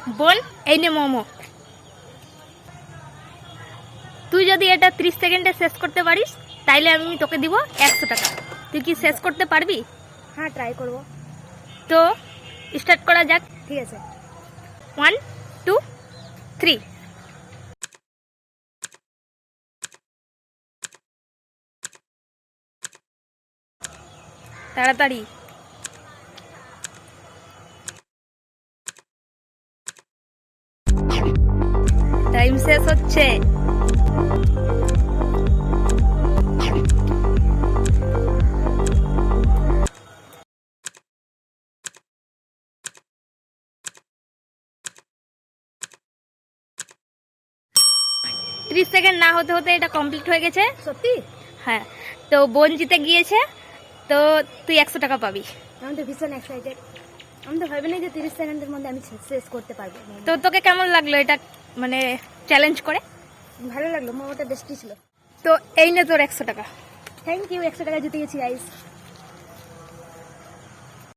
বোন এই নে মোমো। তুই যদি এটা 30 সেকেন্ডে শেষ করতে পারিস তাইলে আমি তোকে দিব 100 টাকা। তুই কি শেষ করতে পারবি? হ্যাঁ, ট্রাই করব। তো স্টার্ট করা যাক। ঠিক আছে। 1 2 3। তাড়াতাড়ি। টাইম শেষ হচ্ছে। ত্রিশ সেকেন্ড না হতে হতে এটা কমপ্লিট হয়ে গেছে। সত্যি? হ্যাঁ, তো বোন জিতে গিয়েছে। তো তুই 100 টাকা পাবি। আমি তো ভীষণ এক্সাইটেড। আমি তো ভাবিনি যে 30 সেকেন্ডের মধ্যে আমি শেষ করতে পারবো। তো তোকে কেমন লাগলো এটা মানে চ্যালেঞ্জ করে? ভালো লাগলো, মোমোটা টেস্টি ছিল। তো এই নে তোর 100 টাকা। থ্যাংক ইউ, 100 টাকা জিতে গেছি গাইস।